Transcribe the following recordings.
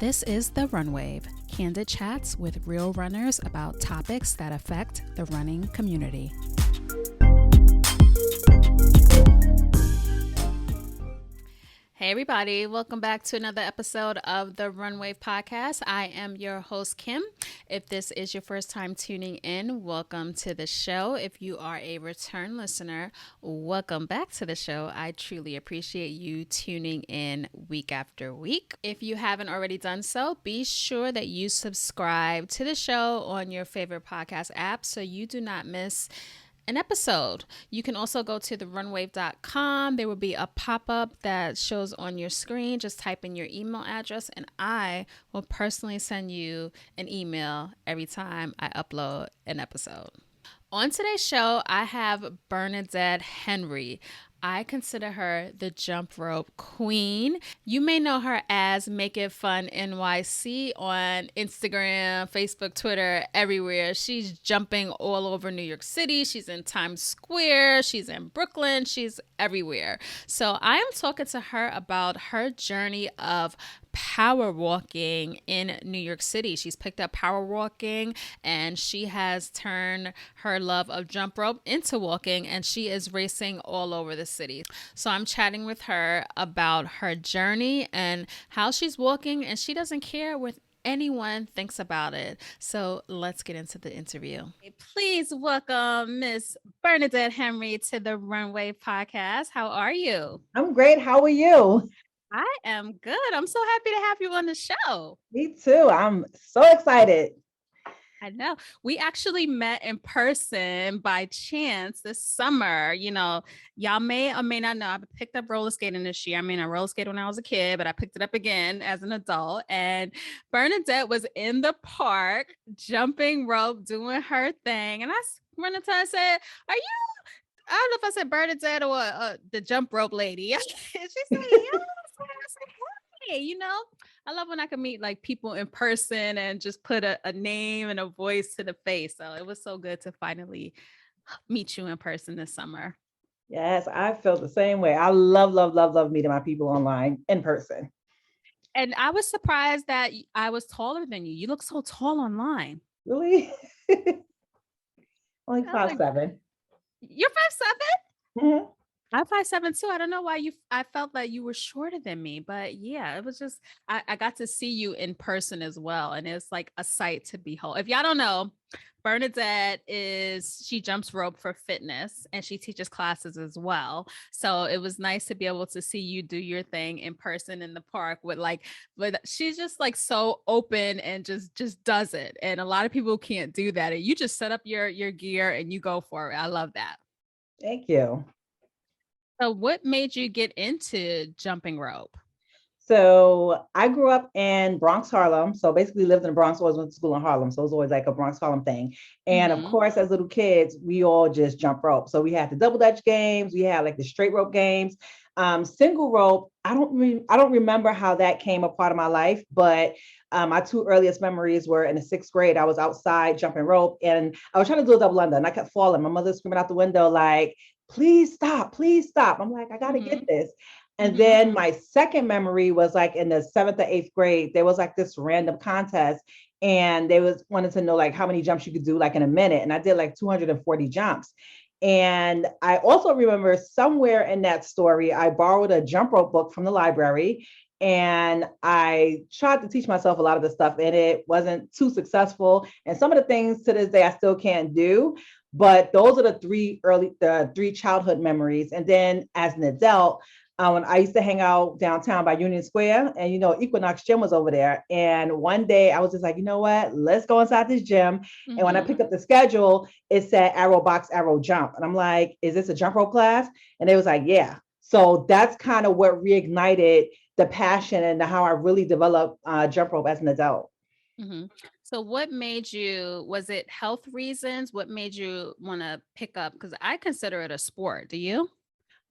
This is The Runwave, candid chats with real runners about topics that affect the running community. Hey everybody, welcome back to another episode of the Runwave Podcast. I am your host, Kim. If this is your first time tuning in, welcome to the show. If you are a return listener, welcome back to the show. I truly appreciate you tuning in week after week. If you haven't already done so, be sure that you subscribe to the show on your favorite podcast app so you do not miss an episode. You can also go to therunwave.com. There will be a pop-up that shows on your screen. Just type in your email address and I will personally send you an email every time I upload an episode. On today's show, I have Bernadette Henry. I consider her the jump rope queen. You may know her as MakeItFunNYC on Instagram, Facebook, Twitter, everywhere. She's jumping all over New York City. She's in Times Square. She's in Brooklyn. She's everywhere. So I am talking to her about her journey of power walking in New York City. She's picked up power walking and she has turned her love of jump rope into walking, and she is racing all over the city. So I'm chatting with her about her journey and how she's walking, and she doesn't care what anyone thinks about it. So let's get into the interview. Please welcome Miss Bernadette Henry to the Runway Podcast. How are you? I'm great. How are you? I am good. I'm so happy to have you on the show. Me too. I'm so excited. I know. We actually met in person by chance this summer. You know, y'all may or may not know, I picked up roller skating this year. I mean, I roller skated when I was a kid, but I picked it up again as an adult. And Bernadette was in the park, jumping rope, doing her thing. And I ran into her and said, are you, I don't know if I said Bernadette or the jump rope lady. And she said, yeah. I said, hey, you know, I love when I can meet like people in person and just put a name and a voice to the face. So it was so good to finally meet you in person this summer. Yes, I feel the same way. I love meeting my people online in person. And I was surprised that I was taller than you. You look so tall online. Really? Only 5'7". You're 5'7"? Mm-hmm. I'm 5'7" too. I don't know why I felt that you were shorter than me, but yeah, it was just, I got to see you in person as well. And it's like a sight to behold. If y'all don't know, Bernadette she jumps rope for fitness and she teaches classes as well. So it was nice to be able to see you do your thing in person in the park but she's just like so open and just does it. And a lot of people can't do that. And you just set up your gear and you go for it. I love that. Thank you. So what made you get into jumping rope? So I grew up in Bronx, Harlem. So basically lived in the Bronx, always went to school in Harlem. So it was always like a Bronx, Harlem thing. And of course, as little kids, we all just jump rope. So we had the double dutch games. We had like the straight rope games. Single rope, I don't remember how that came a part of my life, but my two earliest memories were in the 6th grade. I was outside jumping rope and I was trying to do a double under and I kept falling. My mother screaming out the window like, please stop, please stop. I'm like, I got to get this. And then my second memory was like in the 7th or 8th grade, there was like this random contest and they wanted to know like how many jumps you could do like in a minute. And I did like 240 jumps. And I also remember somewhere in that story, I borrowed a jump rope book from the library and I tried to teach myself a lot of the stuff and it wasn't too successful. And some of the things to this day I still can't do. But those are the three childhood memories. And then as an adult, when I used to hang out downtown by Union Square and, you know, Equinox Gym was over there. And one day I was just like, you know what, let's go inside this gym. And when I picked up the schedule, it said arrow box, arrow jump. And I'm like, is this a jump rope class? And they was like, yeah. So that's kind of what reignited the passion and how I really developed jump rope as an adult. So what made you, was it health reasons? What made you want to pick up? Because I consider it a sport. Do you?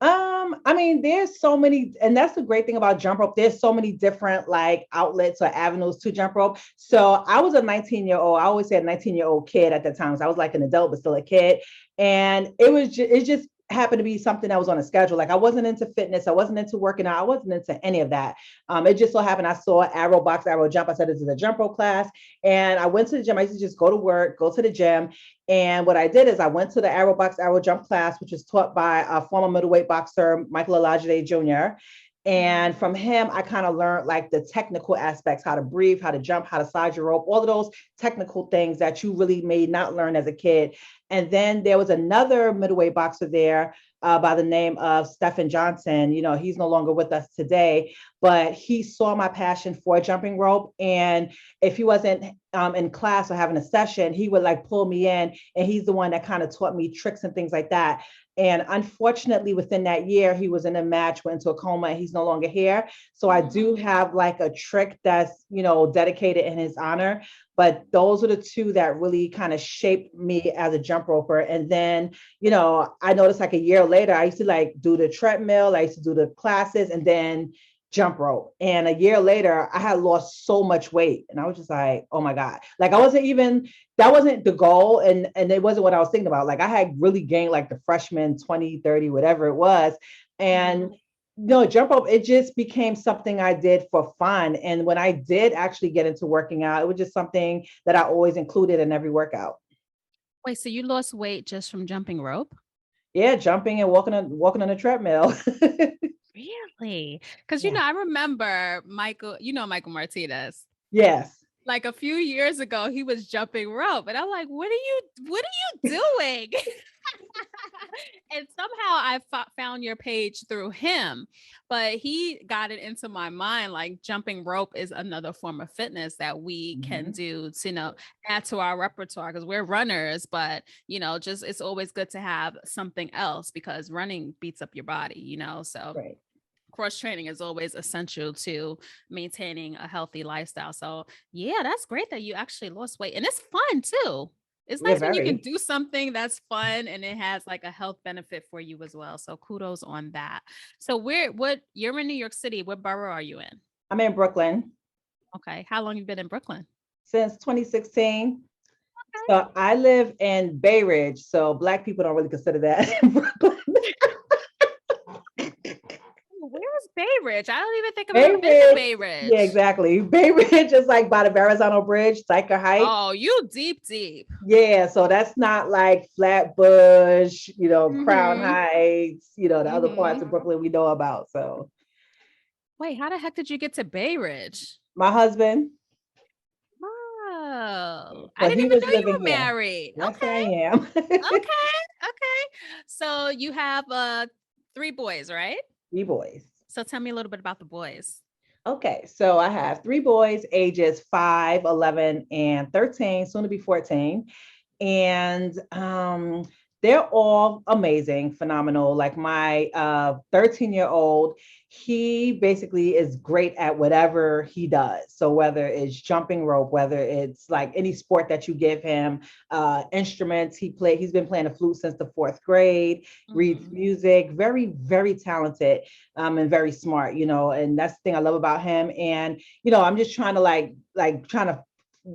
I mean, there's so many, and that's the great thing about jump rope. There's so many different like outlets or avenues to jump rope. So I was a 19-year-old. I always said 19-year-old kid at the time. So I was like an adult, but still a kid. And it's just happened to be something that was on a schedule. Like I wasn't into fitness. I wasn't into working out. I wasn't into any of that. It just so happened I saw arrow box, arrow jump. I said, this is a jump rope class. And I went to the gym. I used to just go to work, go to the gym. And what I did is I went to the arrow box, arrow jump class, which was taught by a former middleweight boxer, Michael Olajide Jr. And from him, I kind of learned like the technical aspects, how to breathe, how to jump, how to slide your rope, all of those technical things that you really may not learn as a kid. And then there was another middleweight boxer there by the name of Stephen Johnson. You know, he's no longer with us today, but he saw my passion for jumping rope. And if he wasn't in class or having a session, he would like pull me in. And he's the one that kind of taught me tricks and things like that. And unfortunately, within that year, he was in a match, went into a coma, and he's no longer here. So I do have like a trick that's, you know, dedicated in his honor. But those are the two that really kind of shaped me as a jump roper. And then, you know, I noticed like a year later, I used to like do the treadmill, I used to do the classes, and then jump rope. And a year later, I had lost so much weight. And I was just like, oh my God. Like I wasn't even, that wasn't the goal. And it wasn't what I was thinking about. Like I had really gained like the freshman 20, 30, whatever it was. And no, jump rope, it just became something I did for fun. And when I did actually get into working out, it was just something that I always included in every workout. Wait, so you lost weight just from jumping rope? Yeah, jumping and walking on a treadmill. Really? Because, Yeah. I remember Michael, Michael Martinez. Yes. Like a few years ago, he was jumping rope. And I'm like, what are you doing? And somehow I found your page through him, but he got it into my mind like jumping rope is another form of fitness that we can do to add to our repertoire, because we're runners, but just it's always good to have something else because running beats up your body. So Right. cross training is always essential to maintaining a healthy lifestyle. So yeah, that's great that you actually lost weight, and it's fun too. It's Yeah, nice when you can very. do something that's fun and it has like a health benefit for you as well. So kudos on that. So you're in New York City. What borough are you in? I'm in Brooklyn Okay. How long you been in Brooklyn? since 2016. Okay. So I live in Bay Ridge. So Black people don't really consider that in Brooklyn. Where is Bay Ridge? I don't even think I've Bay ever been to Ridge. Bay Yeah, Ridge. exactly. Bay Ridge is like by the Verrazano Bridge, Syker Heights. Oh, you deep, deep. Yeah, so that's not like Flatbush, Crown Mm-hmm. Heights, the other parts Mm-hmm. of Brooklyn we know about. So Wait, how the heck did you get to Bay Ridge? my husband, Oh, I so didn't he even was know you living were here. married. Yes, I Okay. am. Okay. Okay. So you have three boys, right? Three boys. So tell me a little bit about the boys. Okay, so I have three boys, ages 5, 11, and 13, soon to be 14. And they're all amazing, phenomenal. Like my 13-year-old, he basically is great at whatever he does. So whether it's jumping rope, whether it's like any sport that you give him, instruments, he's been playing the flute since the 4th grade, reads Mm-hmm. music, very, very talented, and very smart, and that's the thing I love about him. And, I'm just trying to trying to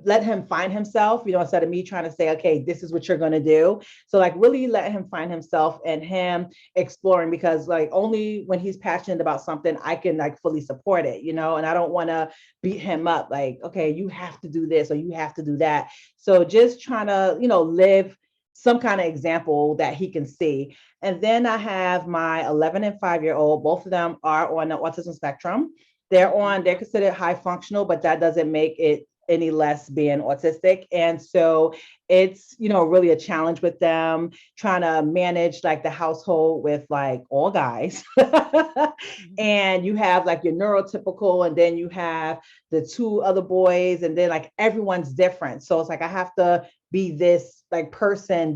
let him find himself, instead of me trying to say, okay, this is what you're going to do. So like really let him find himself and him exploring, because like only when he's passionate about something, I can like fully support it, and I don't want to beat him up like, okay, you have to do this or you have to do that. So just trying to, live some kind of example that he can see. And then I have my 11 and 5-year-old, both of them are on the autism spectrum. They're considered high functional, but that doesn't make it any less being autistic. And so it's, really a challenge with them trying to manage like the household with like all guys. Mm-hmm. And you have like your neurotypical, and then you have the two other boys, and then like everyone's different. So it's like I have to be this like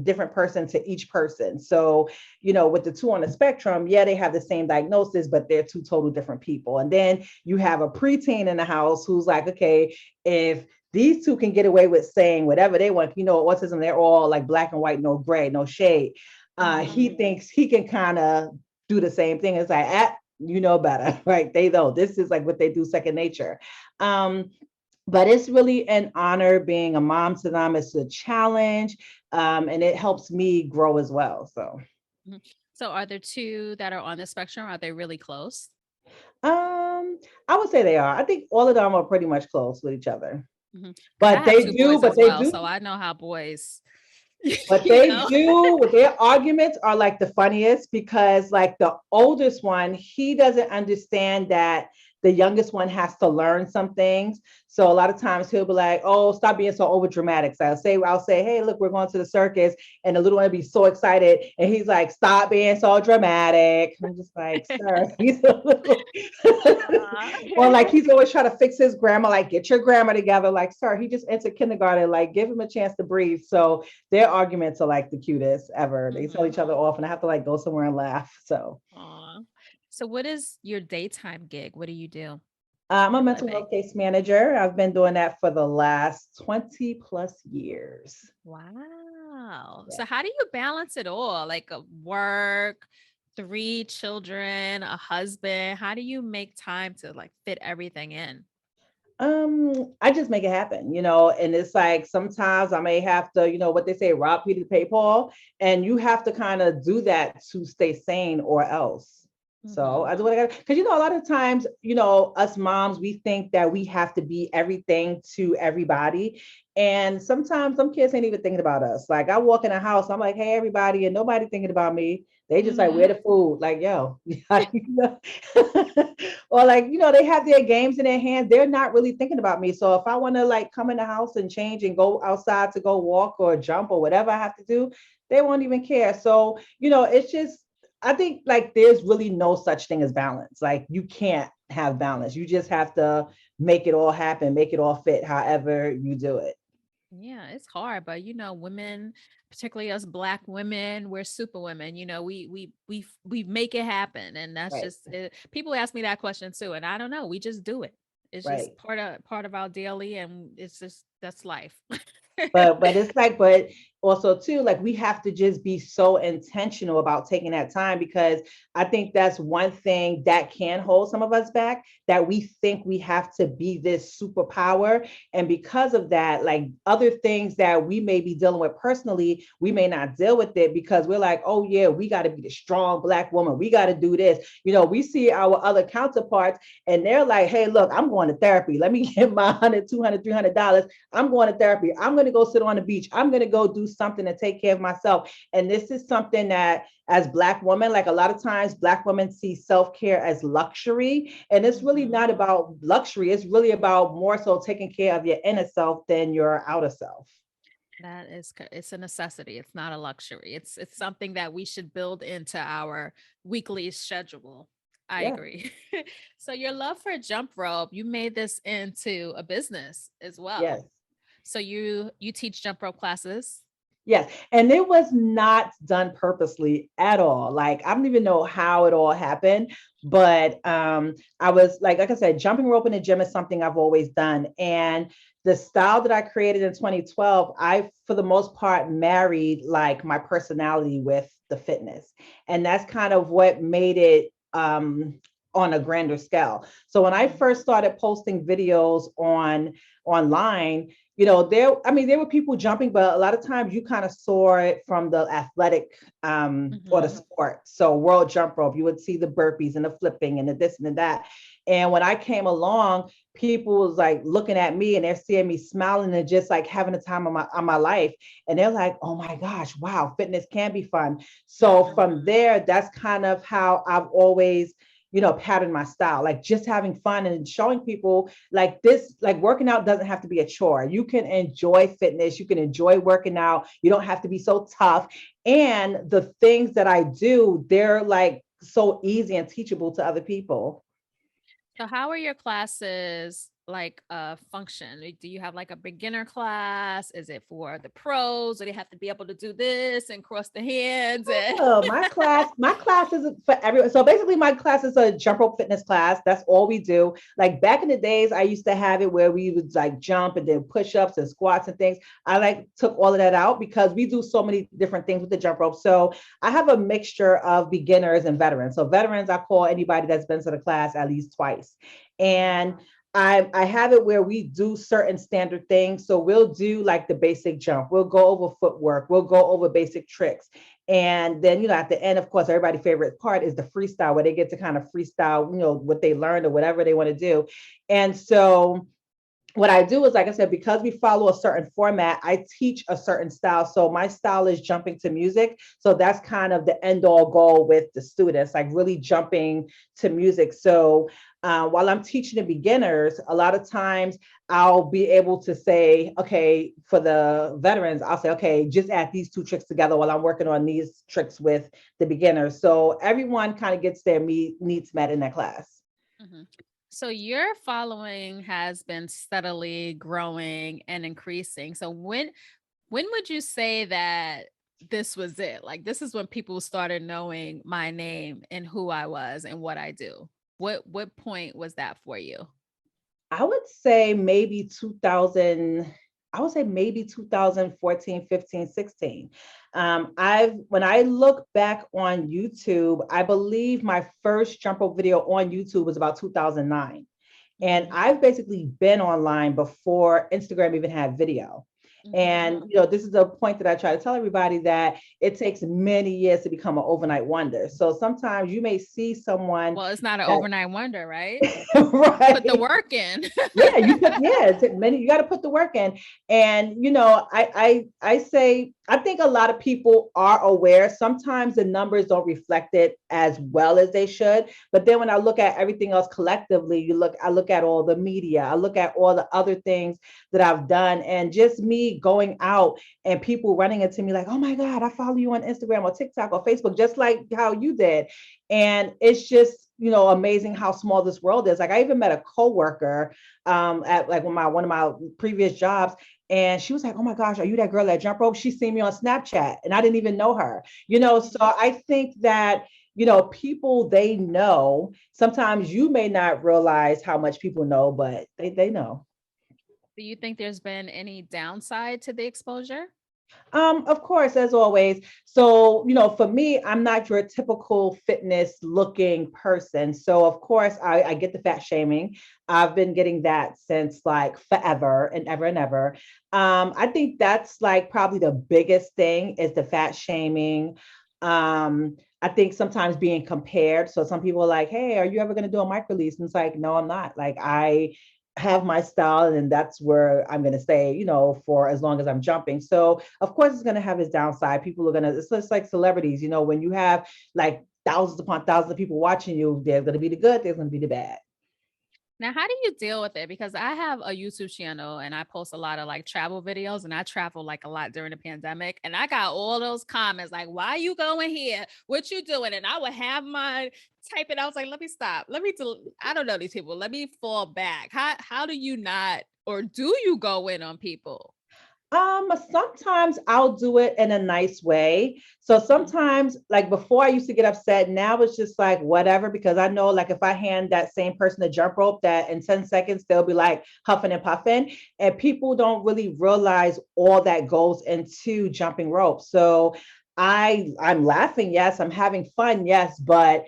different person to each person. So, with the two on the spectrum, yeah, they have the same diagnosis, but they're two total different people. And then you have a preteen in the house who's like, okay, if these two can get away with saying whatever they want, autism, they're all like black and white, no gray, no shade. He Mm-hmm. thinks he can kind of do the same thing. It's like, you know better, right? They know this is like what they do, second nature. But it's really an honor being a mom to them. It's a challenge, and it helps me grow as well. So, So are there two that are on the spectrum? Are they really close? I would say they are. I think all of them are pretty much close with each other. Because I But have they two do, boys but as they well, do, so I know how boys, but you they know. do with their arguments are like the funniest because like the oldest one, he doesn't understand that the youngest one has to learn some things. So a lot of times he'll be like, "Oh, stop being so over dramatic." So I'll say, "Hey, look, we're going to the circus," and the little one will be so excited, and he's like, "Stop being so dramatic." I'm just like, "Sir, he's a little," Aw. or like he's always trying to fix his grammar. Like, get your grammar together. Like, sir, he just entered kindergarten. Like, give him a chance to breathe. So their arguments are like the cutest ever. They tell Mhm. each other off, and I have to like go somewhere and laugh. So Aw. So what is your daytime gig? What do you do I'm a for a mental living? health case manager. I've been doing that for the last 20 plus years. Wow. Yeah. So how do you balance it all? Like work, three children, a husband. How do you make time to like fit everything in? I just make it happen, and it's like sometimes I may have to, what they say, rob Peter to pay Paul, and you have to kind of do that to stay sane or else. So I do Mhm. what I got because a lot of times, us moms, we think that we have to be everything to everybody. And sometimes some kids ain't even thinking about us. Like I walk in a house, I'm like, hey, everybody, and nobody thinking about me. They just like, where Mhm. the food? Like, yo, or like, they have their games in their hands. They're not really thinking about me. So if I want to like come in the house and change and go outside to go walk or jump or whatever I have to do, they won't even care. So, it's just, I think like there's really no such thing as balance. Like you can't have balance. You just have to make it all happen, make it all fit however you do it. Yeah, it's hard, but women, particularly us Black women, we're super women. We make it happen, and that's Right. just it. People ask me that question too, and I don't know. We just do it. It's Right. just part of our daily, and it's just that's life. But it's like, but also too, like we have to just be so intentional about taking that time because I think that's one thing that can hold some of us back, that we think we have to be this superpower. And because of that, like other things that we may be dealing with personally, we may not deal with it because we're like, oh yeah, we got to be the strong Black woman. We got to do this. We see our other counterparts and they're like, hey, look, I'm going to therapy. Let me get my 100, 200, $300. I'm going to therapy. I'm going to go sit on the beach. I'm going to go do something to take care of myself. And this is something that as Black women, like a lot of times Black women see self-care as luxury. And it's really not Mhm. about luxury. It's really about more so taking care of your inner self than your outer self. It's a necessity. It's not a luxury. It's something that we should build into our weekly schedule. I Yeah. agree. So your love for jump rope, you made this into a business as well. Yes. So you teach jump rope classes. Yes. And it was not done purposely at all. Like I don't even know how it all happened, but I was like I said, jumping rope in the gym is something I've always done. And the style that I created in 2012, I for the most part married like my personality with the fitness. And that's kind of what made it on a grander scale. So when I Mhm. first started posting videos online, there were people jumping, but a lot of times you kind of saw it from the athletic or the Mhm. sport. So world jump rope, you would see the burpees and the flipping and the this and the that. And when I came along, people was like looking at me and they're seeing me smiling and just like having a time of my life. And they're like, oh my gosh, wow, fitness can be fun. So from Mhm. there, that's kind of how I've always pattern my style, like just having fun and showing people like this, like working out doesn't have to be a chore. You can enjoy fitness, you can enjoy working out. You don't have to be so tough. And the things that I do, they're like so easy and teachable to other people. So how are your classes like function? Do you have like a beginner class? Is it for the pros? Or they have to be able to do this and cross the hands and Oh, my class is for everyone. So basically, my class is a jump rope fitness class. That's all we do. Like back in the days, I used to have it where we would like jump and then push ups and squats and things. I like took all of that out because we do so many different things with the jump rope. So I have a mixture of beginners and veterans. So veterans, I call anybody that's been to the class at least twice. And Wow. I have it where we do certain standard things. So we'll do like the basic jump. We'll go over footwork. We'll go over basic tricks. And then, at the end, of course, everybody's favorite part is the freestyle, where they get to kind of freestyle, what they learned or whatever they want to do. And so what I do is, like I said, because we follow a certain format, I teach a certain style. So my style is jumping to music. So that's kind of the end all goal with the students, like really jumping to music. So while I'm teaching the beginners, a lot of times I'll be able to say, okay, for the veterans, I'll say, okay, just add these two tricks together while I'm working on these tricks with the beginners. So everyone kind of gets their needs met in that class. Mm-hmm. So your following has been steadily growing and increasing. So when would you say that this was it? Like, this is when people started knowing my name and who I was and what I do. What point was that for you? I would say maybe 2000, I would say maybe 2014, 15, 16. When I look back on YouTube, I believe my first jump rope video on YouTube was about 2009. And I've basically been online before Instagram even had video. And this is a point that I try to tell everybody, that it takes many years to become an overnight wonder. So sometimes you may see someone. Well, it's not an overnight wonder, right? Right. Put the work in. Yeah, you got to put the work in. And I say, I think a lot of people are aware. Sometimes the numbers don't reflect it as well as they should. But then when I look at everything else collectively, I look at all the media, I look at all the other things that I've done, and just me going out and people running into me like, oh my God, I follow you on Instagram or TikTok or Facebook, just like how you did. And it's just, amazing how small this world is. Like, I even met a coworker at like one of my previous jobs, and she was like, oh my gosh, are you that girl that jump rope? She seen me on Snapchat and I didn't even know her. So I think that, people, they know. Sometimes you may not realize how much people know, but they know. Do you think there's been any downside to the exposure? Of course, as always. So, for me, I'm not your typical fitness looking person. So, of course, I get the fat shaming. I've been getting that since like forever and ever and ever. I think that's like probably the biggest thing is the fat shaming. I think sometimes being compared. So some people are like, hey, are you ever going to do a mic release? And it's like, no, I'm not. Like, I have my style, and that's where I'm going to stay, for as long as I'm jumping. So of course it's going to have its downside. People are going to, it's just like celebrities, when you have like thousands upon thousands of people watching you, there's going to be the good, there's going to be the bad. Now, how do you deal with it? Because I have a YouTube channel and I post a lot of like travel videos, and I travel like a lot during the pandemic. And I got all those comments like, why you going here? What you doing? And I would have my type it. I was like, let me stop. I don't know these people. Let me fall back. How do you not, or do you go in on people? Sometimes I'll do it in a nice way. So sometimes, like before, I used to get upset. Now it's just like whatever, because I know, like, if I hand that same person a jump rope, that in 10 seconds they'll be like huffing and puffing, and people don't really realize all that goes into jumping rope. So I'm laughing, yes, I'm having fun, yes, but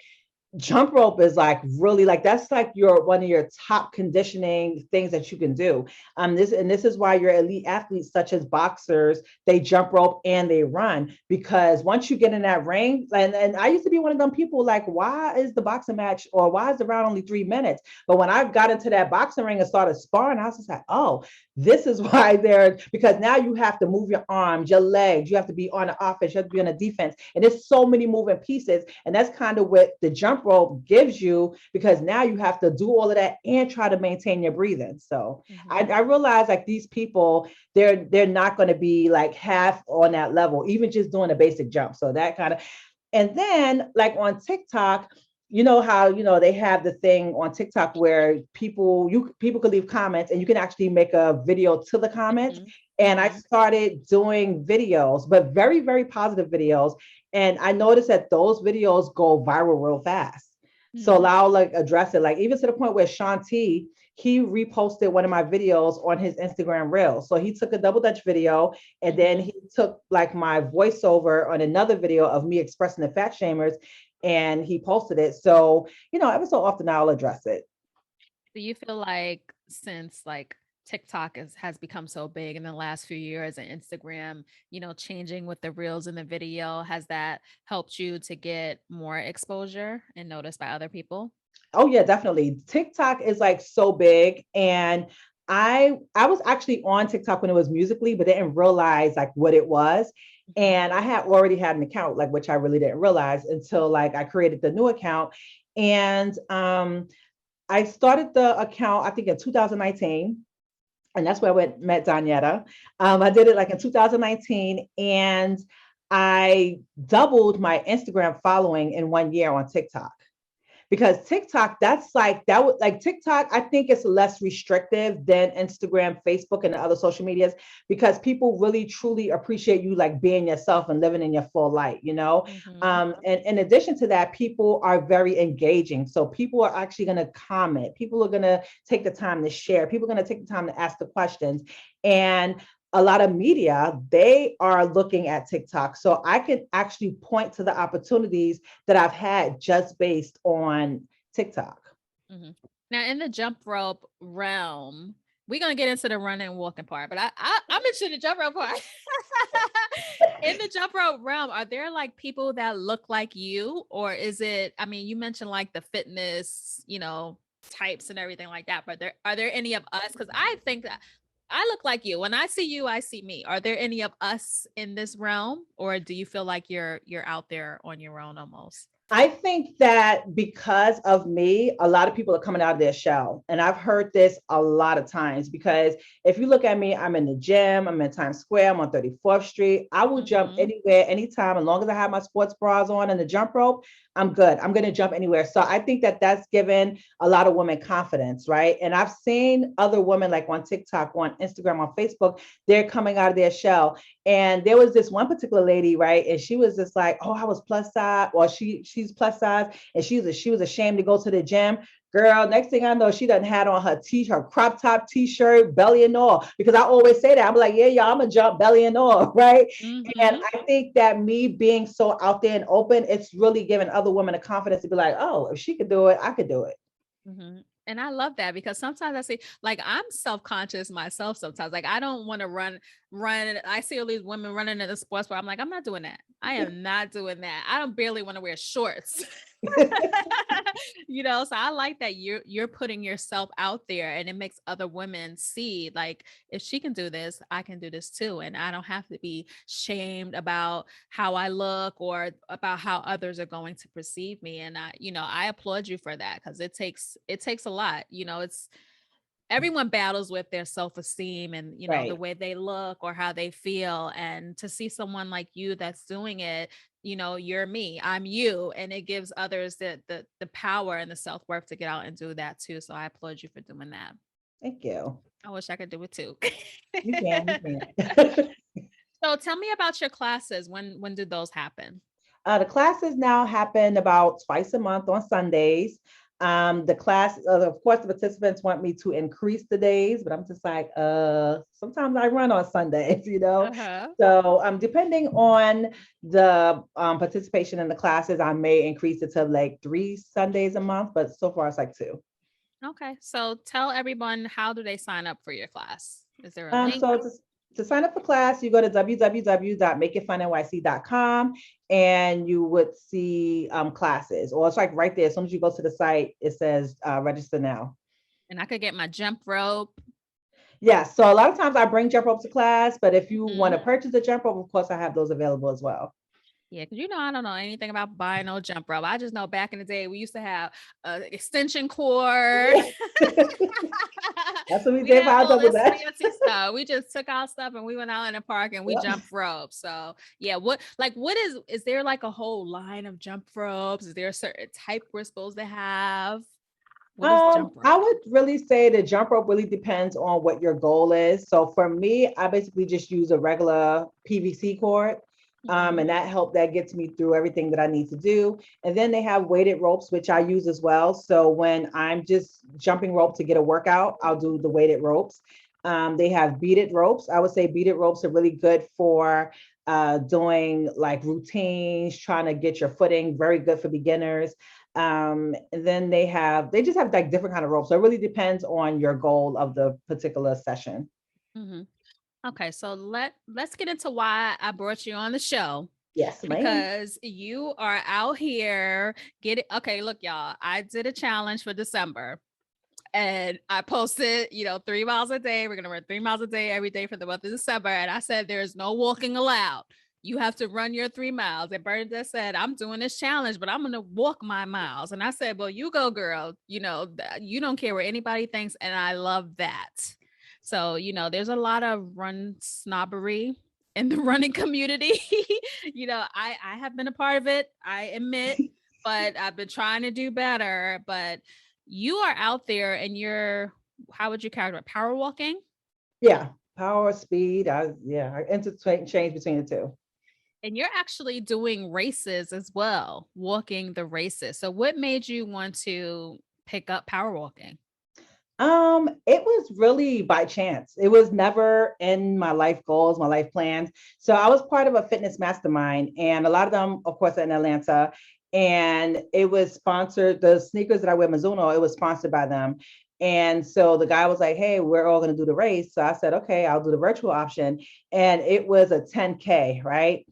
jump rope is like really, like, that's like one of your top conditioning things that you can do. This is why your elite athletes such as boxers, they jump rope and they run, because once you get in that ring, and I used to be one of them people like, why is the boxing match, or why is the round only 3 minutes? But when I got into that boxing ring and started sparring, I was just like, oh, this is why because now you have to move your arms, your legs, you have to be on the offense, you have to be on the defense, and there's so many moving pieces. And that's kind of what the jump rope gives you, because now you have to do all of that and try to maintain your breathing. So I realize, like, these people, they're not going to be like half on that level, even just doing a basic jump. So that kind of, and then like on TikTok, how they have the thing on TikTok where people can leave comments, and you can actually make a video to the comments. And I started doing videos, but very, very positive videos. And I noticed that those videos go viral real fast. So I'll like address it, like even to the point where Sean T, he reposted one of my videos on his Instagram reel. So he took a double dutch video, and then he took like my voiceover on another video of me expressing the fat shamers, and he posted it. So, every so often I'll address it. Do you feel like since like TikTok has become so big in the last few years, and Instagram, changing with the reels and the video, has that helped you to get more exposure and noticed by other people? Oh yeah, definitely. TikTok is like so big, and I was actually on TikTok when it was Musically, but didn't realize like what it was. Mhm. And I had already had an account, like which I really didn't realize until like I created the new account. And I started the account I think in 2019, and that's where I met Danietta. I did it like in 2019, and I doubled my Instagram following in 1 year on TikTok, because TikTok, that's like that would like TikTok, I think it's less restrictive than Instagram, Facebook, and the other social medias, because people really truly appreciate you like being yourself and living in your full light, you know. Mhm. And in addition to that, people are very engaging. So people are actually going to comment. People are going to take the time to share. People are going to take the time to ask the questions. And a lot of media, they are looking at TikTok. So I can actually point to the opportunities that I've had just based on TikTok. Mhm. Now, in the jump rope realm, we're gonna get into the running and walking part, but I'm interested in the jump rope part. In the jump rope realm, are there like people that look like you, or is it? I mean, you mentioned like the fitness, types and everything like that, but are there any of us? Because I think that I look like you. When I see you, I see me. Are there any of us in this realm, or do you feel like you're out there on your own almost? I think that because of me, a lot of people are coming out of their shell. And I've heard this a lot of times, because if you look at me, I'm in the gym, I'm in Times Square, I'm on 34th Street. I will jump Mhm. anywhere, anytime, as long as I have my sports bras on and the jump rope, I'm good. I'm going to jump anywhere. So I think that that's given a lot of women confidence, right? And I've seen other women like on TikTok, on Instagram, on Facebook, they're coming out of their shell. And there was this one particular lady, right? And she was just like, "Oh, I was plus size," or she's plus size, and she was ashamed to go to the gym. Girl, next thing I know, she done had on her crop top t-shirt, belly and all. Because I always say that. I'm like, yeah, y'all, I'm gonna jump belly and all, right? And Mhm. I think that me being so out there and open, it's really giving other women a confidence to be like, oh, if she could do it, I could do it. Mhm. And I love that because sometimes I see like I'm self-conscious myself sometimes. Like I don't want to run. I see all these women running in the sports bar. I'm like, I'm not doing that. I am not doing that. I don't barely want to wear shorts. So I like that you're putting yourself out there, and it makes other women see like if she can do this, I can do this too. And I don't have to be shamed about how I look or about how others are going to perceive me. And I applaud you for that because it takes a lot. It's everyone battles with their self-esteem and the Right. way they look or how they feel, and to see someone like you that's doing it, you're me, I'm you, and it gives others the power and the self-worth to get out and do that too. So I applaud you for doing that. Thank you. I wish I could do it too. You can, you can. So tell me about your classes. When did those happen? The classes now happen about twice a month on Sundays. The class, of course, the participants want me to increase the days, but I'm just like, sometimes I run on Sundays, you know? Uh-huh. So depending on the participation in the classes, I may increase it to like 3 Sundays a month, but so far it's like two. Okay. So tell everyone, how do they sign up for your class? Is there a Um, link? so to, to sign up for class, you go to www.makeitfunnyc.com, and you would see classes, or it's like right there. As soon as you go to the site, it says register now. And I could get my jump rope. Yes. So a lot of times I bring jump rope to class, but if you want Mhm. to purchase a jump rope, of course, I have those available as well. Yeah, because I don't know anything about buying no jump rope. I just know back in the day we used to have extension cord. That's what we We did for have our all double this dutch. fancy stuff. We just took our stuff and we went out in the park and we Yep. jumped rope. So yeah, what is there like a whole line of jump ropes? Is there a certain type we're supposed to have? What is jump I rope? would really say the jump rope really depends on what your goal is. So for me, I basically just use a regular PVC cord. Mhm. And that gets me through everything that I need to do. And then they have weighted ropes, which I use as well. So when I'm just jumping rope to get a workout, I'll do the weighted ropes. They have beaded ropes. I would say beaded ropes are really good for doing like routines, trying to get your footing, very good for beginners. And then they just have like different kind of ropes. So it really depends on your goal of the particular session. Hmm. Okay, so let's get into why I brought you on the show. Yes, ma'am. Because you are out here getting okay, look, y'all. I did a challenge for December and I posted, 3 miles a day. We're gonna run 3 miles a day every day for the month of December. And I said there's no walking allowed. You have to run your 3 miles. And Bernadette said, I'm doing this challenge, but I'm gonna walk my miles. And I said, well, you go, girl. You don't care what anybody thinks, and I love that. So, there's a lot of run snobbery in the running community. I have been a part of it, I admit, but I've been trying to do better. But you are out there and how would you characterize power walking? Yeah, power, speed. I interchange between the two. And you're actually doing races as well, walking the races. So what made you want to pick up power walking? It was really by chance. It was never in my life goals, my life plans. So I was part of a fitness mastermind, and a lot of them, of course, are in Atlanta. And it was sponsored, the sneakers that I wear, Mizuno, it was sponsored by them. And so the guy was like, hey, we're all going to do the race. So I said, okay, I'll do the virtual option. And it was a 10K, right?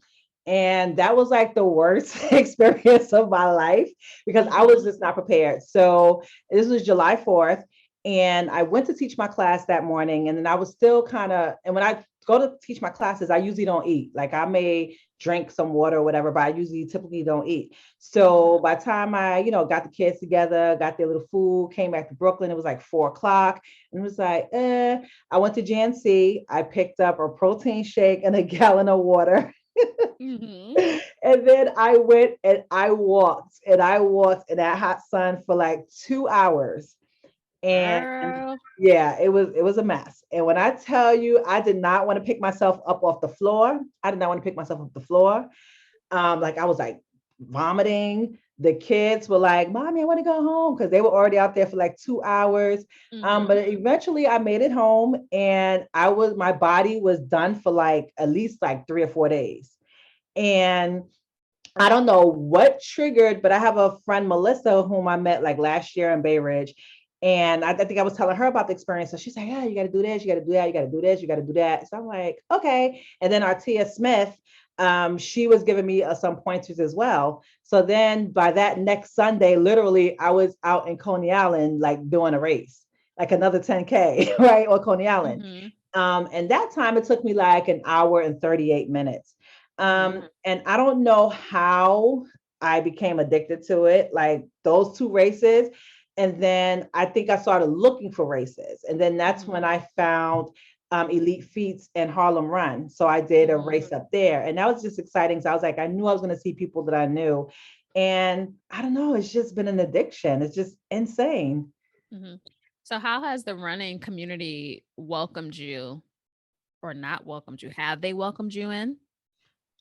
And that was like the worst experience of my life because I was just not prepared. So this was July 4th. And I went to teach my class that morning. And then I was still and when I go to teach my classes, I usually don't eat. Like I may drink some water or whatever, but I usually typically don't eat. So by the time I, got the kids together, got their little food, came back to Brooklyn, it was like 4 o'clock. And it was like, I went to GNC. I picked up a protein shake and a gallon of water. Mm-hmm. And then I went and I walked in that hot sun for like 2 hours. And Girl. yeah, it was a mess. And when I tell you, I did not want to pick myself up off the floor. I did not want to pick myself off the floor. Like I was like vomiting. The kids were like, "Mommy, I want to go home," because they were already out there for like 2 hours. But eventually I made it home, and my body was done for like at least like 3 or 4 days. And I don't know what triggered, but I have a friend, Melissa, whom I met like last year in Bay Ridge. And I think I was telling her about the experience. So she's like, yeah, you got to do this, you got to do that, you got to do this, you got to do that. So I'm like, okay. And then Artia Smith, she was giving me some pointers as well. So then by that next Sunday, literally, I was out in Coney Island, like doing a race, like another 10K, right? Or Coney Island. Mm-hmm. And that time it took me like an hour and 38 minutes. And I don't know how I became addicted to it, like those two races. And then I think I started looking for races. And then that's when I found Elite Feats and Harlem Run. So I did a race up there. And that was just exciting. So I was like, I knew I was going to see people that I knew. And I don't know, it's just been an addiction. It's just insane. Mm-hmm. So how has the running community welcomed you or not welcomed you? Have they welcomed you in?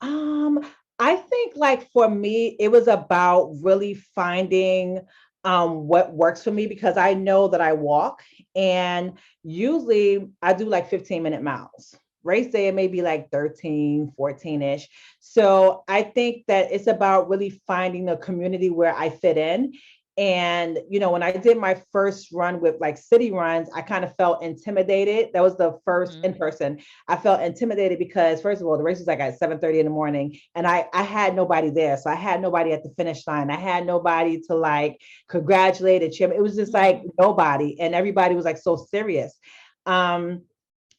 Um, I think like for me, it was about really finding what works for me because I know that I walk and usually I do like 15-minute miles. Race day, it may be like 13, 14-ish. So I think that it's about really finding a community where I fit in. And, when I did my first run with like city runs, I kind of felt intimidated. That was the first in person. I felt intimidated because first of all, the race was like at 7:30 in the morning and I had nobody there. So I had nobody at the finish line. I had nobody to like congratulate and cheer. It was just like nobody. And everybody was like so serious.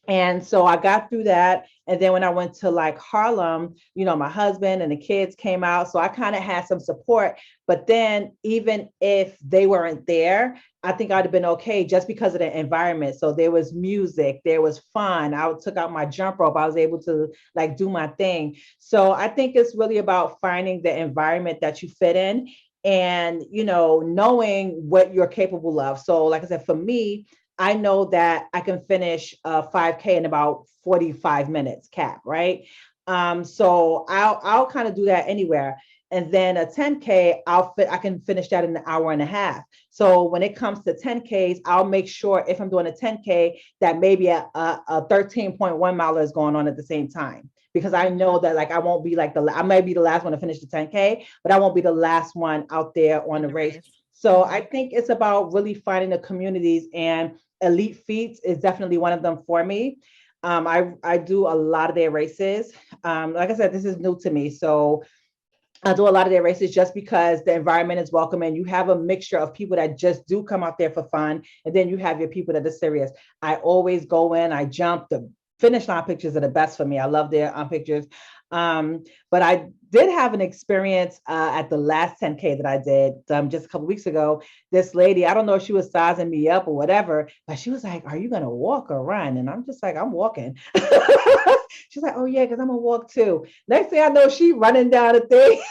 And so I got through that. And then when I went to like Harlem, my husband and the kids came out. So I kind of had some support. But then even if they weren't there, I think I'd have been okay just because of the environment. So there was music, there was fun. I took out my jump rope. I was able to like do my thing. So I think it's really about finding the environment that you fit in and, knowing what you're capable of. So like I said, for me, I know that I can finish a 5K in about 45 minutes cap, right? So I'll kind of do that anywhere. And then a 10K, I can finish that in an hour and a half. So when it comes to 10Ks, I'll make sure if I'm doing a 10K that maybe a 13.1 miler is going on at the same time. because I know that like I won't be like I might be the last one to finish the 10K, but I won't be the last one out there on In the the race. race. So I think it's about really finding the communities, and Elite Feats is definitely one of them for me. I do a lot of their races. Like I said, this is new to me, so I do a lot of their races just because the environment is welcoming. You have a mixture of people that just do come out there for fun, and then you have your people that are serious. I always go in, I jump. The finish line pictures are the best for me. I love their pictures. But I did have an experience at the last 10K that I did just a couple weeks ago. This lady, I don't know if she was sizing me up or whatever, but she was like, "Are you gonna walk or run?" And I'm just like, "I'm walking." She's like, "Oh yeah, because I'm gonna walk too." Next thing I know, she running down the thing.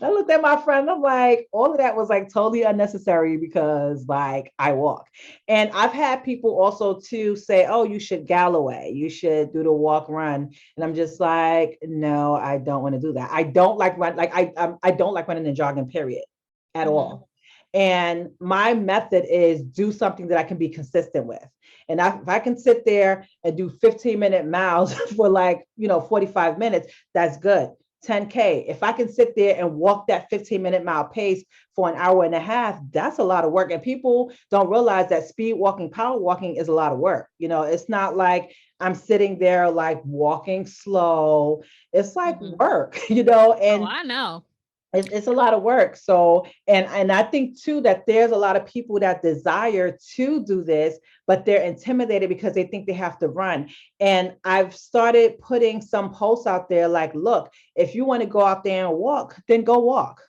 I looked at my friend, I'm like, all of that was like totally unnecessary because like I walk. And I've had people also too say, "Oh, you should Galloway, you should do the walk run." And I'm just like, no, I don't want to do that. I don't like run, like I don't like running and jogging, period, at all. And my method is do something that I can be consistent with. And if I can sit there and do 15-minute miles for like, 45 minutes, that's good. 10K. If I can sit there and walk that 15-minute mile pace for an hour and a half, that's a lot of work. And people don't realize that speed walking, power walking is a lot of work. It's not like I'm sitting there like walking slow. It's like work, and I know. It's a lot of work. So, and I think too that there's a lot of people that desire to do this, but they're intimidated because they think they have to run. And I've started putting some posts out there like, look, if you want to go out there and walk, then go walk.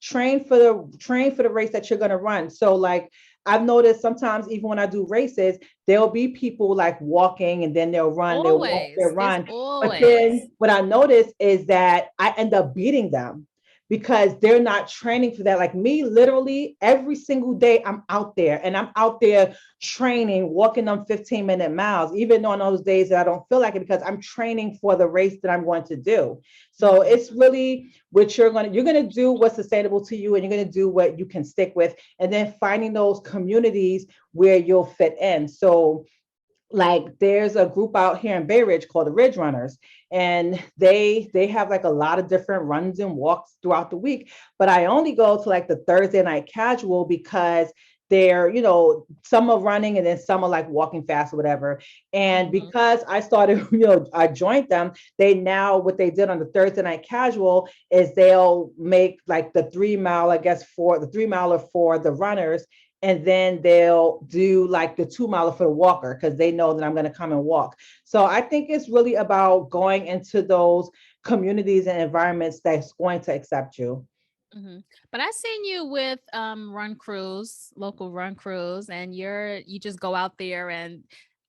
Train for the race that you're going to run. So like I've noticed sometimes even when I do races, there'll be people like walking and then they'll run, they'll walk, they'll run. But then what I notice is that I end up beating them because they're not training for that. Like me, literally every single day I'm out there and I'm out there training, walking them 15-minute miles, even on those days that I don't feel like it, because I'm training for the race that I'm going to do. So it's really what you're going to do what's sustainable to you, and you're going to do what you can stick with, and then finding those communities where you'll fit in. So like there's a group out here in Bay Ridge called the Ridge Runners, and they have like a lot of different runs and walks throughout the week, but I only go to like the Thursday night casual because they're, some are running and then some are like walking fast or whatever. And because I started, I joined them, they now, what they did on the Thursday night casual is they'll make like the 3 mile, I guess, for the 3 miler for the runners, and then they'll do like the 2 miler for the walker because they know that I'm going to come and walk. So I think it's really about going into those communities and environments that's going to accept you. But I seen you with run crews, local run crews, and you just go out there, and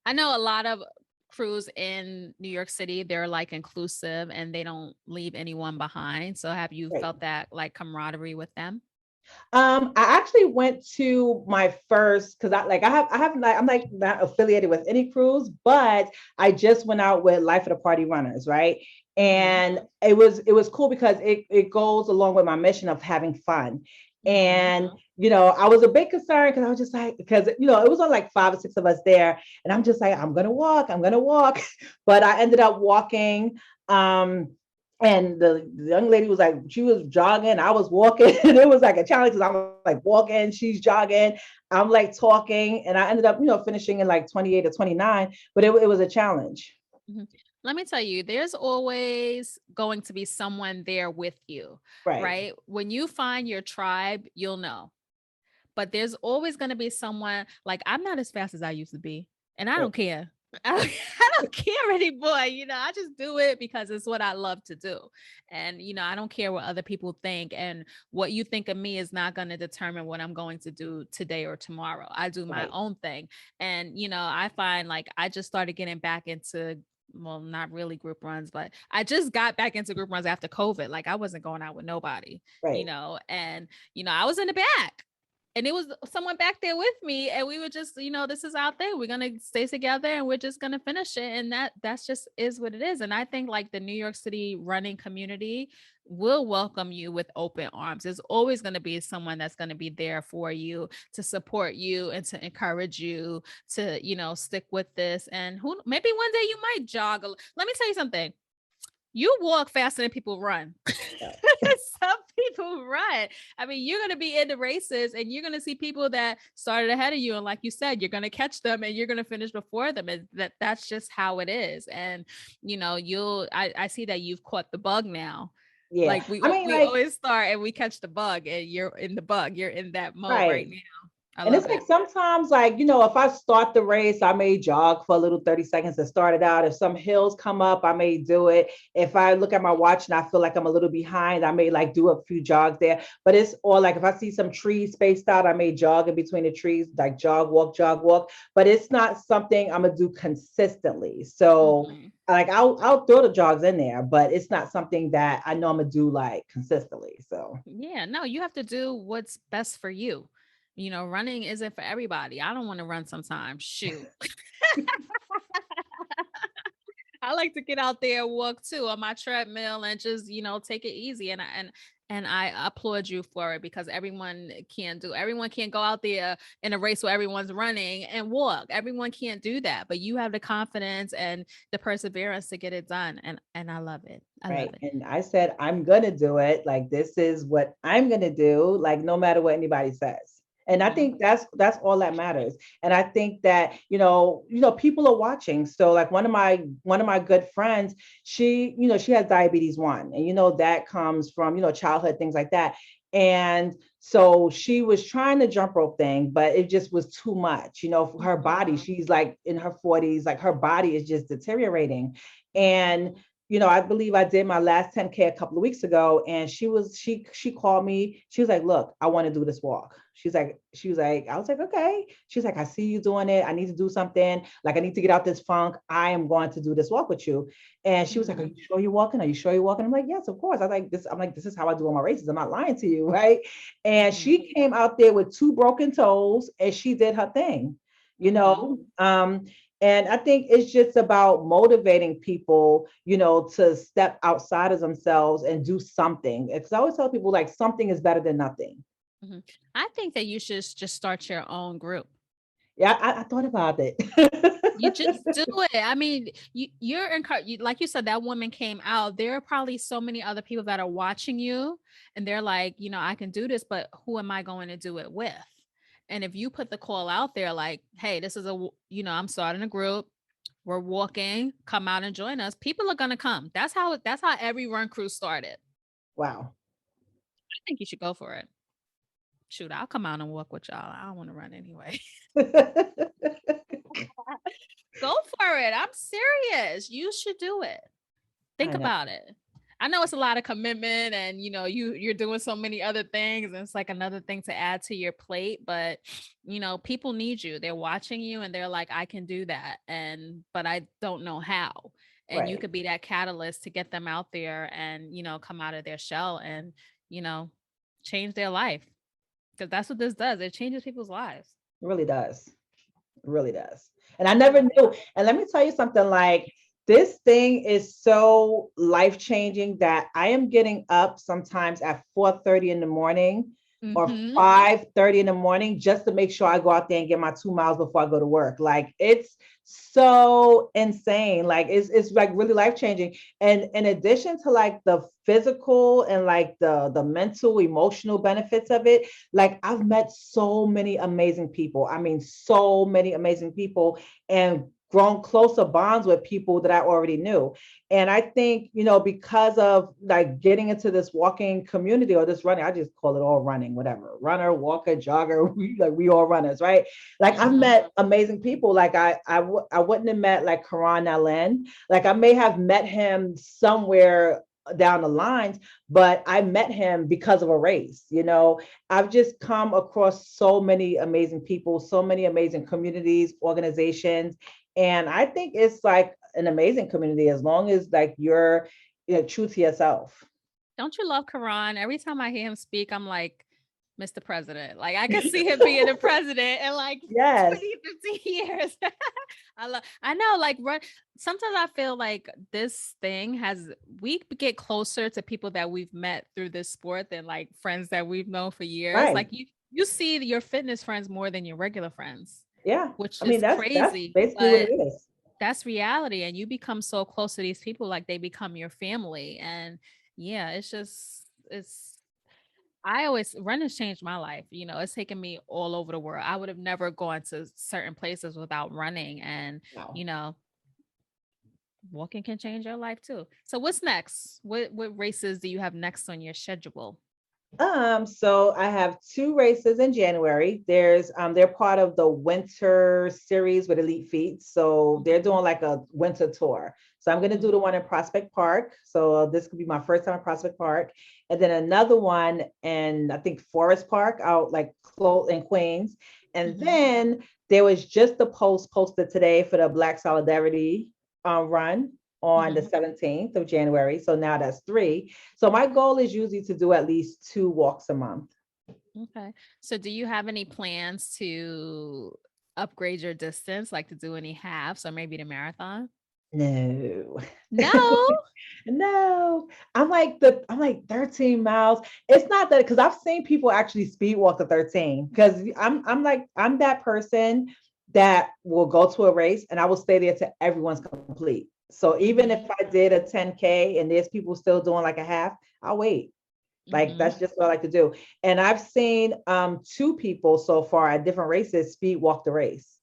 I know a lot of crews in New York City, they're like inclusive and they don't leave anyone behind. So have you Right. felt that like camaraderie with them? I actually went to my first because I'm like not affiliated with any crews, but I just went out with Life of the Party Runners, right? And it was cool because it goes along with my mission of having fun. And I was a bit concerned because I was just like, because it was on like 5 or 6 of us there, and I'm just like, I'm gonna walk, but I ended up walking. And the young lady was like, she was jogging, I was walking, and it was like a challenge because I'm like walking, she's jogging, I'm like talking, and I ended up, finishing in like 28 or 29, but it was a challenge. Let me tell you, there's always going to be someone there with you, Right. right? When you find your tribe, you'll know. But there's always going to be someone like I'm not as fast as I used to be, and I Right. don't care. I don't care anymore. I just do it because it's what I love to do. And, I don't care what other people think. And what you think of me is not going to determine what I'm going to do today or tomorrow. I do my Right. own thing. And, I find like I just started getting back into, well, not really group runs, but I just got back into group runs after COVID. Like I wasn't going out with nobody, Right. and, I was in the back. and it was someone back there with me, and we were just, this is our thing. We're gonna stay together and we're just gonna finish it. And that's just is what it is. And I think like the New York City running community will welcome you with open arms. There's always going to be someone that's going to be there for you, to support you and to encourage you to, stick with this. And who maybe one day you might jog. Let me tell you something. You walk faster than people run. Yeah. Some people run. I mean, you're going to be in the races and you're going to see people that started ahead of you. And like you said, you're going to catch them and you're going to finish before them. And that's just how it is. And, I see that you've caught the bug now. Yeah. Like we always start and we catch the bug, and you're in the bug. You're in that mode right now. And it's like sometimes, like, if I start the race, I may jog for a little 30 seconds to start it out. If some hills come up, I may do it. If I look at my watch and I feel like I'm a little behind, I may like do a few jogs there. But it's all like if I see some trees spaced out, I may jog in between the trees, like jog, walk. But it's not something I'm gonna do consistently. So like I'll throw the jogs in there, but it's not something that I know I'm gonna do like consistently. So yeah, no, you have to do what's best for you. Running isn't for everybody. I don't want to run sometimes. Shoot. I like to get out there and walk too on my treadmill and just, take it easy. And I applaud you for it, because everyone can't go out there in a race where everyone's running and walk. Everyone can't do that, but you have the confidence and the perseverance to get it done. And I love it. I love it. And I said, I'm going to do it. Like, this is what I'm going to do. Like, no matter what anybody says. And I think that's all that matters. And I think that, people are watching. So like one of my good friends, she has diabetes 1, and, that comes from, childhood, things like that. And so she was trying the jump rope thing, but it just was too much, for her body. She's like in her 40s, like her body is just deteriorating. And I believe I did my last 10K a couple of weeks ago, and she called me. She was like, look, I want to do this walk. She was like, I was like, okay. She's like, I see you doing it. I need to do something. Like, I need to get out this funk. I am going to do this walk with you. And she was like, are you sure you're walking? Are you sure you're walking? I'm like, yes, of course. I'm like, this is how I do all my races. I'm not lying to you. Right. And she came out there with 2 broken toes and she did her thing, and I think it's just about motivating people, to step outside of themselves and do something. Because I always tell people, like, something is better than nothing. I think that you should just start your own group. Yeah, I thought about it. You just do it. I mean, you're encouraged. Like you said, that woman came out. There are probably so many other people that are watching you, and they're like, I can do this, but who am I going to do it with? And if you put the call out there, like, hey, this is I'm starting a group. We're walking, come out and join us. People are going to come. That's how every run crew started. Wow. I think you should go for it. Shoot, I'll come out and walk with y'all. I don't want to run anyway. Go for it. I'm serious. You should do it. Think about it. I know it's a lot of commitment, and you're doing so many other things, and it's like another thing to add to your plate, but people need you. They're watching you and they're like, I can do that, but I don't know how. And you could be that catalyst to get them out there and come out of their shell and change their life, because that's what this does. It changes people's lives. It really does. It really does. And I never knew. And let me tell you something, like, this thing is so life-changing that I am getting up sometimes at 4:30 in the morning or 5:30 in the morning just to make sure I go out there and get my 2 miles before I go to work. Like, it's so insane. Like, it's like really life-changing. And in addition to like the physical and like the mental, emotional benefits of it, like, I've met so many amazing people. I mean, so many amazing people, and grown closer bonds with people that I already knew. And I think, because of like getting into this walking community or this running, I just call it all running, whatever, runner, walker, jogger, we all runners, right? Like, I've met amazing people. Like I wouldn't have met like Karan Allen. Like, I may have met him somewhere down the lines, but I met him because of a race. I've just come across so many amazing people, so many amazing communities, organizations. And I think it's like an amazing community as long as like you're true to yourself. Don't you love Karan? Every time I hear him speak, I'm like, Mr. President. Like I could see him being the president in like Yes. 20, 15 years. I know, like sometimes I feel like this thing we get closer to people that we've met through this sport than like friends that we've known for years. Right. Like you see your fitness friends more than your regular friends. Yeah. Which I mean, is that's crazy, basically what but it is. that's reality. And you become so close to these people, like they become your family. And yeah, running has changed my life. You know, it's taken me all over the world. I would have never gone to certain places without running. And, Wow. you know, walking can change your life too. So what's next? What races do you have next on your schedule? So I have two races in January. They're part of the winter series with Elite Feet. So they're doing like a winter tour. So I'm going to do the one in Prospect Park. So this could be my first time in Prospect Park. And then another one in, I think, Forest Park out like close in Queens. And then there was just the post posted today for the Black Solidarity run on the 17th of January. So now that's 3. So my goal is usually to do at least 2 walks a month. Okay. So do you have any plans to upgrade your distance, like to do any halves or maybe the marathon? No. No. No. I'm like 13 miles. It's not that, because I've seen people actually speed walk the 13, because I'm that person that will go to a race and I will stay there till everyone's complete. So even if I did a 10K and there's people still doing like a half, I'll wait. Like that's just what I like to do. And I've seen 2 people so far at different races speed walk the race.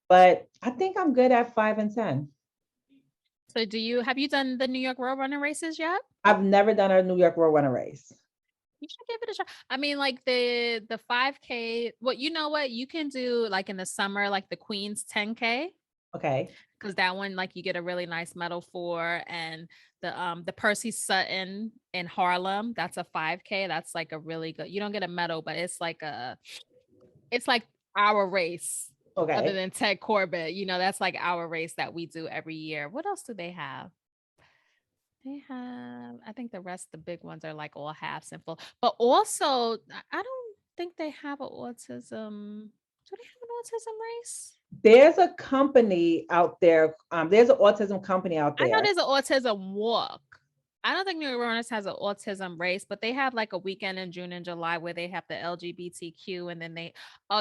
But I think I'm good at 5 and 10. So have you done the New York Road Runner races yet? I've never done a New York Road Runner race. You should give it a try. I mean, like the 5K, well, you know what? You can do like in the summer, like the Queens 10K. Okay. Because that one, like you get a really nice medal for, and the Percy Sutton in Harlem, that's a 5K. That's like a really good, you don't get a medal, but it's like our race. Okay. Other than Ted Corbett, you know, that's like our race that we do every year. What else do they have? They have, I think the rest, the big ones are like all half simple, but also I don't think they have an autism. Do they have an autism race? There's a company out there. There's an autism company out there. I know there's an autism walk. I don't think New York Runners has an autism race, but they have like a weekend in June and July where they have the LGBTQ, and then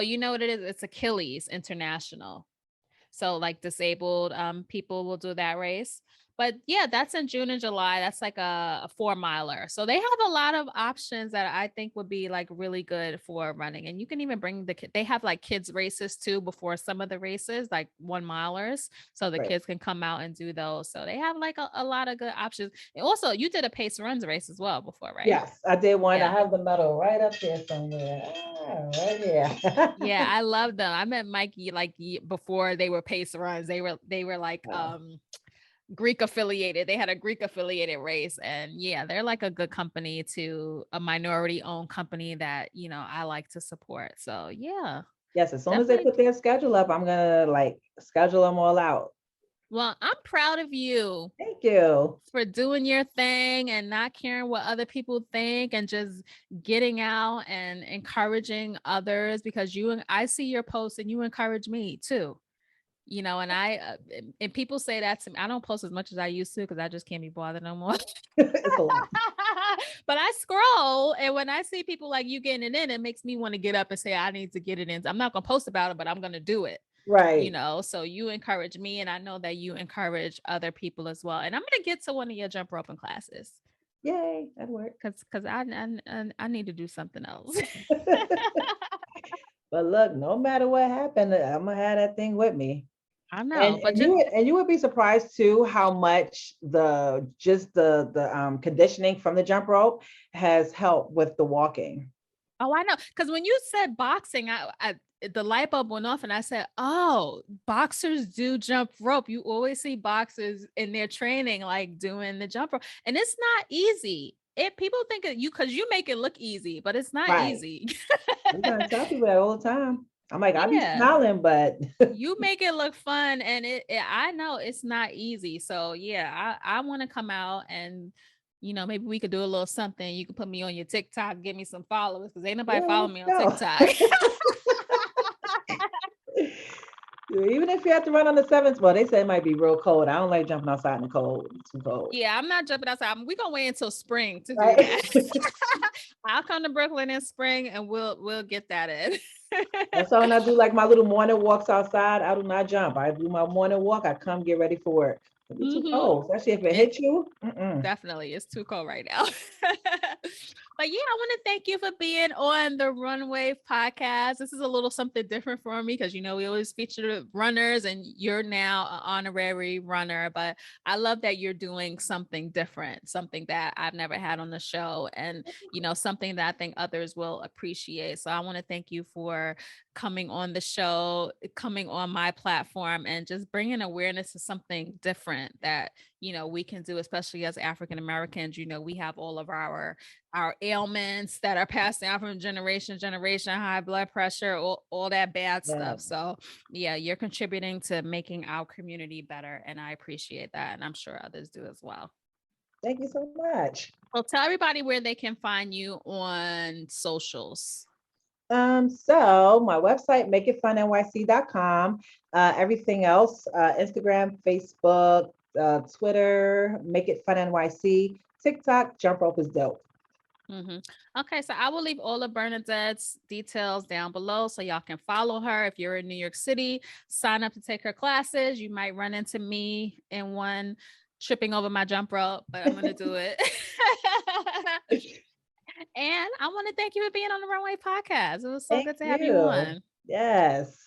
you know what it is? It's Achilles International. So like disabled people will do that race. But yeah, that's in June and July. That's like a 4-miler. So they have a lot of options that I think would be like really good for running. And you can even bring they have like kids races too before some of the races, like 1-milers. So the kids can come out and do those. So they have like a lot of good options. And also you did a pace runs race as well before, right? Yes, I did one. Yeah. I have the medal right up there somewhere. Right here. Yeah, I love them. I met Mikey like before they were pace runs. They were like Greek affiliated. They had a Greek affiliated race, and yeah, they're like a good company, to a minority owned company that, you know, I like to support. So yeah. Yes, as soon as they put their schedule up, I'm gonna like schedule them all out. Well, I'm proud of you. Thank you for doing your thing and not caring what other people think, and just getting out and encouraging others, because I see your posts and you encourage me too. You know, and and people say that to me. I don't post as much as I used to because I just can't be bothered no more. It's a lot. But I scroll, and when I see people like you getting it in, it makes me want to get up and say, I need to get it in. I'm not going to post about it, but I'm going to do it. Right. You know, so you encourage me, and I know that you encourage other people as well. And I'm going to get to one of your jump roping classes. Yay, that'd work. Because I need to do something else. But look, no matter what happened, I'm gonna have that thing with me. I know, but you would be surprised too how much the conditioning from the jump rope has helped with the walking. Oh, I know, because when you said boxing, the light bulb went off, and I said, "Oh, boxers do jump rope. You always see boxers in their training like doing the jump rope, and it's not easy. People think because you make it look easy, but it's not easy." I'm gonna tell people that all the time. I'm like, I be smiling, but you make it look fun, and I know it's not easy. So yeah, I want to come out and maybe we could do a little something. You can put me on your TikTok, give me some followers, because ain't nobody Yeah, following me on let's go. TikTok. Even if you have to run on the seventh, well, they say it might be real cold. I don't like jumping outside in the cold. It's too cold. Yeah, I'm not jumping outside. We're gonna wait until spring to do Right. that. I'll come to Brooklyn in spring and we'll get that in. That's all. When I do like my little morning walks outside, I do not jump. I do my morning walk. I come get ready for work. It's too cold, especially if it hits you. Definitely, it's too cold right now. But yeah, I want to thank you for being on the Runway podcast. This is a little something different for me because we always feature runners, and you're now an honorary runner. But I love that you're doing something different, something that I've never had on the show, and something that I think others will appreciate. So I want to thank you for coming on the show, coming on my platform, and just bringing awareness to something different that we can do, especially as African Americans. We have all of our ailments that are passed down from generation to generation, high blood pressure, all that bad stuff. So yeah, you're contributing to making our community better, and I appreciate that, and I'm sure others do as well. Thank you so much. Well, tell everybody where they can find you on socials. So my website, MakeItFunNYC.com. Everything else, Instagram, Facebook, Twitter, Make It Fun NYC, TikTok, Jump Rope is Dope. Okay, so I will leave all of Bernadette's details down below so y'all can follow her. If you're in New York City, sign up to take her classes. You might run into me in one tripping over my jump rope, but I'm going to do it. And I want to thank you for being on the Runway podcast. It was so good to have you on. Yes.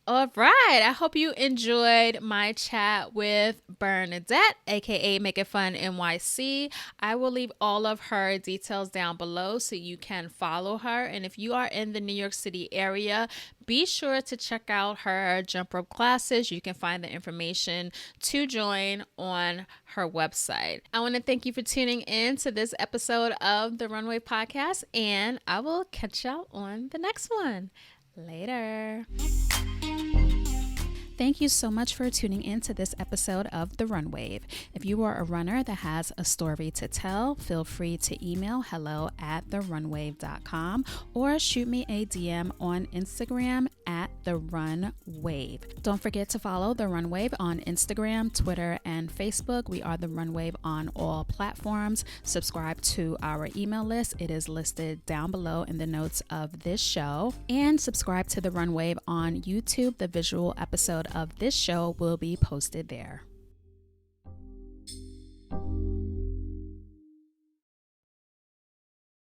All right. I hope you enjoyed my chat with Bernadette, aka Make It Fun NYC. I will leave all of her details down below so you can follow her. And if you are in the New York City area, be sure to check out her jump rope classes. You can find the information to join on her website. I want to thank you for tuning in to this episode of the Runway Podcast, and I will catch y'all on the next one. Later. Thank you so much for tuning in to this episode of The Runwave. If you are a runner that has a story to tell, feel free to email hello@therunwave.com or shoot me a DM on Instagram @therunwave. Don't forget to follow The Runwave on Instagram, Twitter, and Facebook. We are The Runwave on all platforms. Subscribe to our email list. It is listed down below in the notes of this show. And subscribe to The Runwave on YouTube. The visual episode of this show will be posted there.